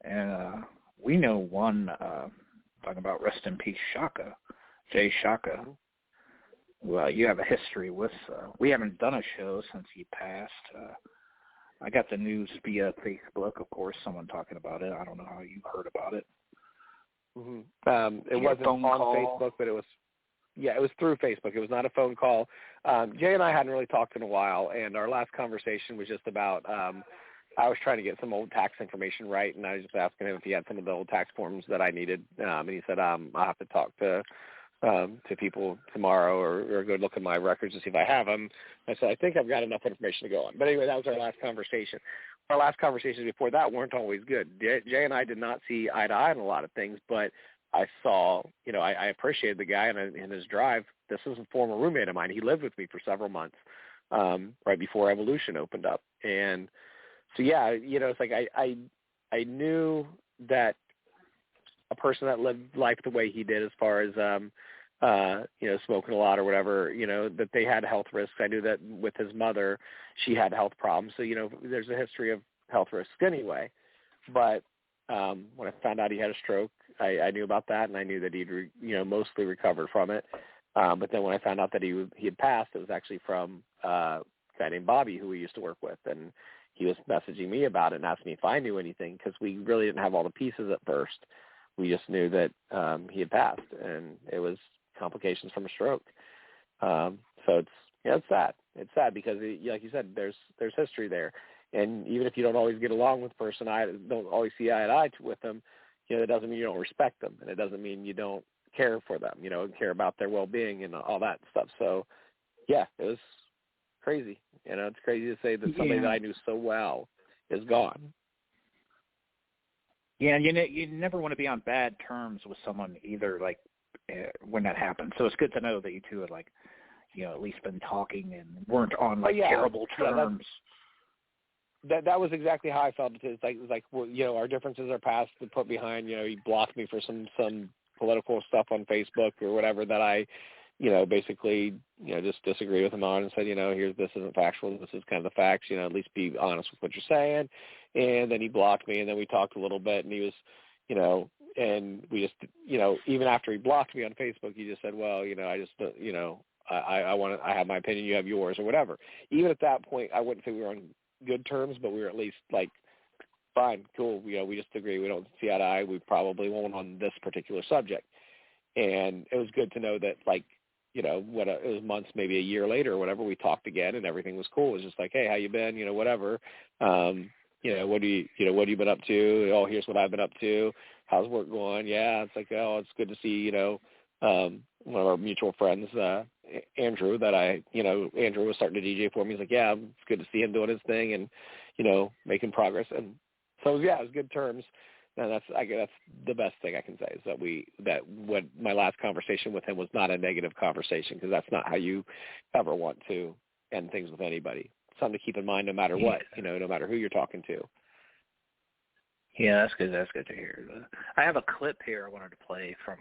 And we know one, talking about rest in peace, Shocka, J Shocka. Well, you have a history with, we haven't done a show since he passed. I got the news via Facebook, of course, someone talking about it. I don't know how you heard about it. It wasn't on Facebook, but it was through Facebook. It was not a phone call. Jay and I hadn't really talked in a while, and our last conversation was just about I was trying to get some old tax information right, and I was just asking him if he had some of the old tax forms that I needed, and he said, I'll have to talk to people tomorrow or go look at my records to see if I have them. I said, I think I've got enough information to go on. But anyway, that was our last conversation. Our last conversations before that weren't always good. Jay and I did not see eye to eye on a lot of things, but I saw, I appreciated the guy and his drive. This is a former roommate of mine. He lived with me for several months right before Evolution opened up. And so, yeah, it's like I knew that a person that lived life the way he did as far as, smoking a lot or whatever, that they had health risks. I knew that with his mother, she had health problems. So, there's a history of health risks anyway. But when I found out he had a stroke, I knew about that, and I knew that he'd, mostly recovered from it. But then when I found out that he had passed, it was actually from a guy named Bobby who we used to work with, and he was messaging me about it and asking me if I knew anything, because we really didn't have all the pieces at first. We just knew that he had passed, and it was complications from a stroke. So it's sad. It's sad because, like you said, there's history there. And even if you don't always get along with the person, don't always see eye to eye with them, that doesn't mean you don't respect them, and it doesn't mean you don't care for them, and care about their well-being and all that stuff. So, yeah, it was crazy. It's crazy to say that somebody that I knew so well is gone. Yeah, and you never want to be on bad terms with someone either, like, when that happens. So it's good to know that you two had, like, at least been talking and weren't on, like, terrible terms. That was exactly how I felt. It's like our differences are past and put behind. He blocked me for some political stuff on Facebook or whatever that I, basically, just disagree with him on, and said, this isn't factual. This is kind of the facts. At least be honest with what you're saying. And then he blocked me, and then we talked a little bit, and he was, and we just, even after he blocked me on Facebook, he just said, well, I just, I have my opinion, you have yours, or whatever. Even at that point, I wouldn't say we were on good terms, but we were at least like, fine, cool. We just agree. We don't see eye to eye. We probably won't on this particular subject. And it was good to know that, like, it was months, maybe a year later or whatever, we talked again and everything was cool. It was just like, hey, how you been? Whatever. What have you been up to? Oh, here's what I've been up to. How's work going? Yeah. It's like, oh, it's good to see, one of our mutual friends, Andrew, that Andrew was starting to DJ for me. He's like, yeah, it's good to see him doing his thing and, making progress. And so, yeah, it was good terms. And that's the best thing I can say is that what my last conversation with him was not a negative conversation, because that's not how you ever want to end things with anybody. Something to keep in mind no matter what, no matter who you're talking to. Yeah, that's good. That's good to hear. I have a clip here I wanted to play from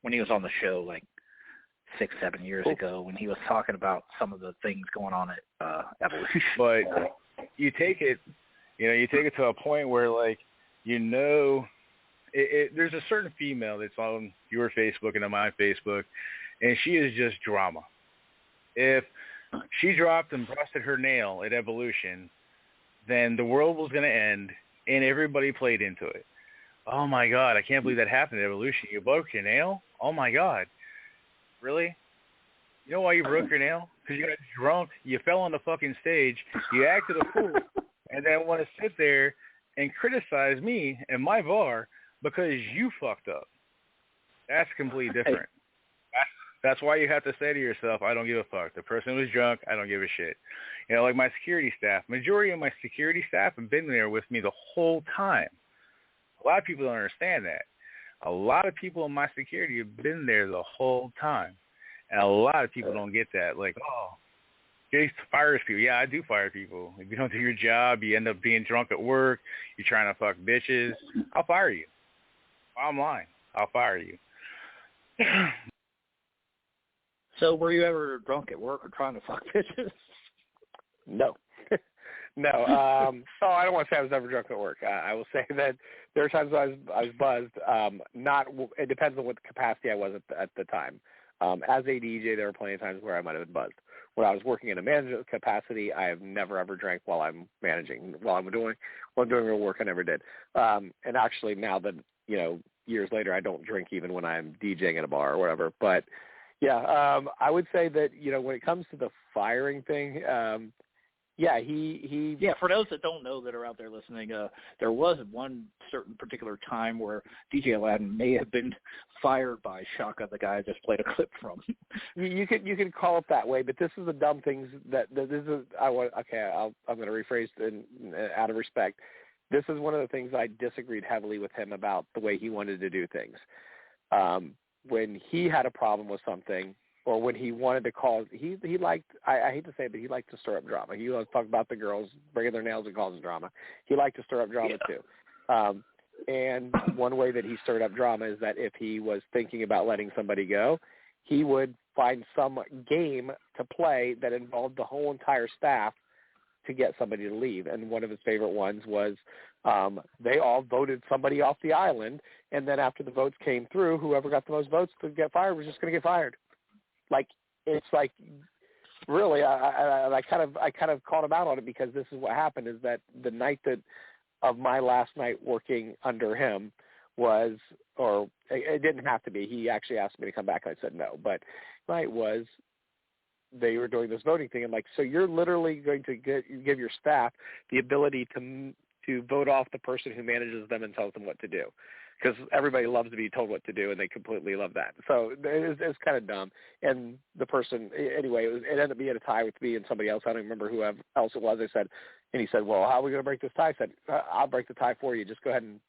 when he was on the show like 6-7 years ago, when he was talking about some of the things going on at Evolution. But you take it to a point where, like, there's a certain female that's on your Facebook and on my Facebook, and she is just drama. If she dropped and busted her nail at Evolution, then the world was going to end, and everybody played into it. Oh, my God, I can't believe that happened at Evolution. You broke your nail? Oh, my God. Really? You know why you broke your nail? Because you got drunk, you fell on the fucking stage, you acted a fool, and then want to sit there and criticize me and my bar because you fucked up. That's completely different. That's why you have to say to yourself, I don't give a fuck. The person was drunk, I don't give a shit. Like my security staff, majority of my security staff have been there with me the whole time. A lot of people don't understand that. A lot of people in my security have been there the whole time. And a lot of people don't get that. Like, oh, Jay fires people. Yeah, I do fire people. If you don't do your job, you end up being drunk at work, you're trying to fuck bitches, I'll fire you. Bottom line, I'll fire you. So were you ever drunk at work or trying to fuck bitches? No. No. I don't want to say I was never drunk at work. I will say that there are times I was buzzed. It depends on what capacity I was at the time. As a DJ, there were plenty of times where I might have been buzzed. When I was working in a management capacity, I have never ever drank while I'm managing. While I'm doing real work, I never did. And actually, now that years later, I don't drink even when I'm DJing at a bar or whatever. But yeah, I would say that when it comes to the firing thing. He for those that don't know that are out there listening, there was one certain particular time where DJ Aladin may have been fired by Shocka, the guy I just played a clip from. You can call it that way, but this is the dumb things that this is. I'm going to rephrase out of respect. This is one of the things I disagreed heavily with him about, the way he wanted to do things. When he had a problem with something, or when he wanted to call, he liked, I hate to say it, but he liked to stir up drama. He liked to talk about the girls bringing their nails and causing drama. He liked to stir up drama too. And one way that he stirred up drama is that if he was thinking about letting somebody go, he would find some game to play that involved the whole entire staff to get somebody to leave. And one of his favorite ones was they all voted somebody off the island, and then after the votes came through, whoever got the most votes to get fired was just going to get fired. Really, I kind of called him out on it, because this is what happened. Is that the night of my last night working under him was, or it didn't have to be. He actually asked me to come back, and I said no. But night was, they were doing this voting thing. I'm like, so you're literally going to give your staff the ability to vote off the person who manages them and tells them what to do. Because everybody loves to be told what to do, and they completely love that. So it's kind of dumb. And the person, anyway, it ended up being a tie with me and somebody else. I don't remember who else it was. And he said, well, how are we going to break this tie? I said, I'll break the tie for you. Just go ahead and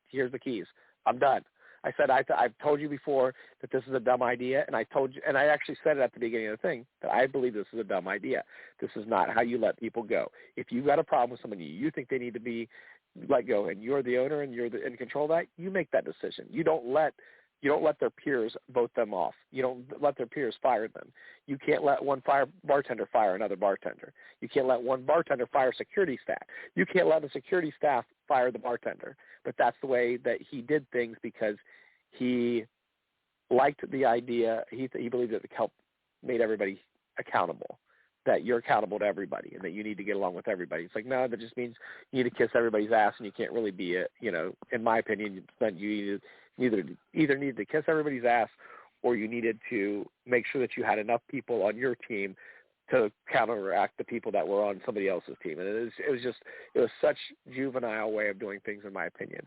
here's the keys. I'm done. I said, I've told you before that this is a dumb idea, and I told you, and I actually said it at the beginning of the thing, that I believe this is a dumb idea. This is not how you let people go. If you've got a problem with somebody, you think they need to be let go, and you're the owner and you're in control of that, you make that decision. You don't let their peers vote them off. You don't let their peers fire them. You can't let one bartender fire another bartender. You can't let one bartender fire security staff. You can't let the security staff fire the bartender. But that's the way that he did things, because he liked the idea. He believed that it made everybody accountable, that you're accountable to everybody and that you need to get along with everybody. It's like, no, that just means you need to kiss everybody's ass, and you can't really be in my opinion, then you either needed to kiss everybody's ass, or you needed to make sure that you had enough people on your team to counteract the people that were on somebody else's team. And it was such juvenile way of doing things, in my opinion.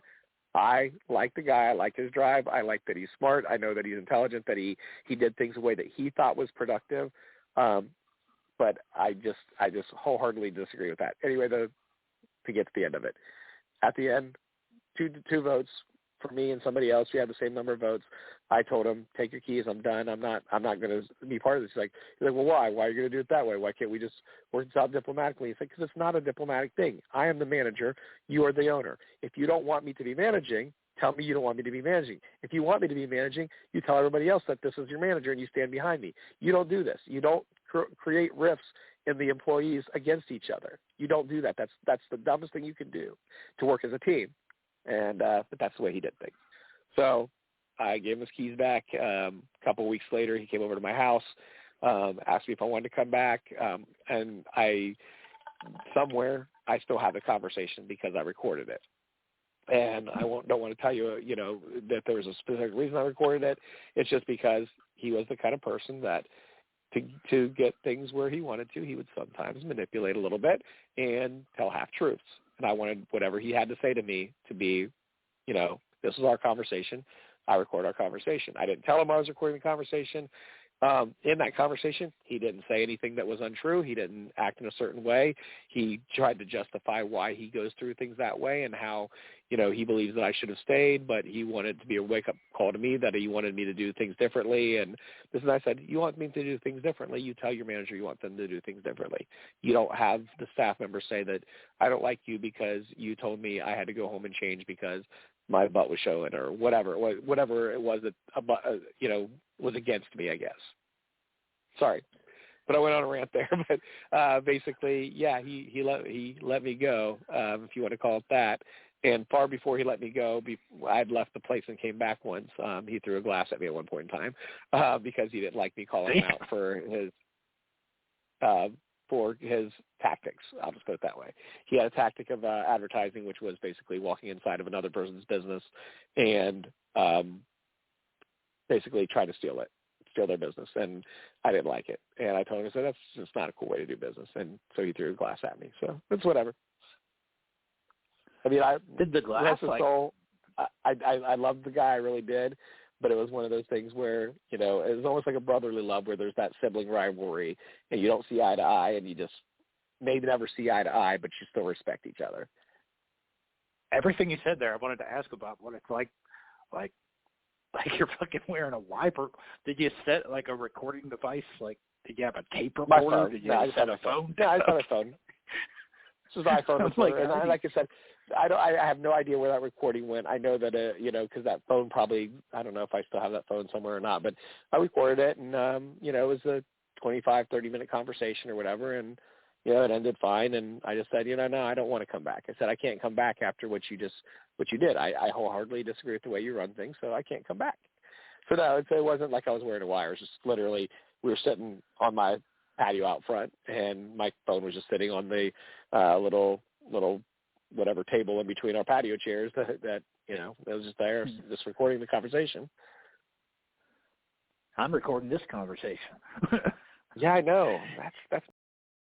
I like the guy. I like his drive. I like that he's smart. I know that he's intelligent, that he did things the way that he thought was productive. But I just wholeheartedly disagree with that. Anyway, to get to the end of it, at the end, two votes for me and somebody else. We had the same number of votes. I told him, take your keys. I'm done. I'm not going to be part of this. He's like, well, why? Why are you going to do it that way? Why can't we just work this out diplomatically? He's like, because it's not a diplomatic thing. I am the manager. You are the owner. If you don't want me to be managing, tell me you don't want me to be managing. If you want me to be managing, you tell everybody else that this is your manager and you stand behind me. You don't do this. You don't create rifts in the employees against each other. You don't do that. That's the dumbest thing you can do, to work as a team. And but that's the way he did things. So I gave him his keys back. A couple of weeks later, he came over to my house, asked me if I wanted to come back, and I still have the conversation because I recorded it. And I don't want to tell you, that there was a specific reason I recorded it. It's just because he was the kind of person that to get things where he wanted to, he would sometimes manipulate a little bit and tell half-truths. And I wanted whatever he had to say to me to be, this is our conversation. I record our conversation. I didn't tell him I was recording the conversation. In that conversation, he didn't say anything that was untrue. He didn't act in a certain way. He tried to justify why he goes through things that way and how, he believes that I should have stayed, but he wanted to be a wake-up call to me, that he wanted me to do things differently. And I said, you want me to do things differently, you tell your manager you want them to do things differently. You don't have the staff members say that I don't like you because you told me I had to go home and change because my butt was showing, or whatever it was that, was against me, I guess. Sorry. But I went on a rant there. But basically, yeah, he let me go, if you want to call it that. And far before he let me go, I had left the place and came back once. He threw a glass at me at one point in time because he didn't like me calling him out for his tactics. I'll just put it that way. He had a tactic of advertising, which was basically walking inside of another person's business and basically trying to steal their business. And I didn't like it. And I told him, I said, that's just not a cool way to do business. And so he threw a glass at me. So it's whatever. I mean, I did the glass like... soul. I loved the guy, I really did, but it was one of those things where, you know, it was almost like a brotherly love where there's that sibling rivalry and you don't see eye to eye and you just maybe never see eye to eye, but you still respect each other. Everything you said there, I wanted to ask about what it's like you're fucking wearing a wiper. Did you set like a recording device? Like, did you have a tape recorder? My phone. Did you I just had a phone. Yeah, I just had a phone. This was an iPhone recorder, and like I said, I have no idea where that recording went. I know that, you know, because that phone probably, I don't know if I still have that phone somewhere or not, but I recorded it, and, you know, it was a 25, 30-minute conversation or whatever, and, you know, it ended fine, and I just said, you know, no, I don't want to come back. I said, I can't come back after what you did. I wholeheartedly disagree with the way you run things, so I can't come back. So, no, it wasn't like I was wearing a wire. It was just literally we were sitting on my patio out front, and my phone was just sitting on the little whatever table in between our patio chairs that you know, it was just there, just recording the conversation. I'm recording this conversation. Yeah, I know. That's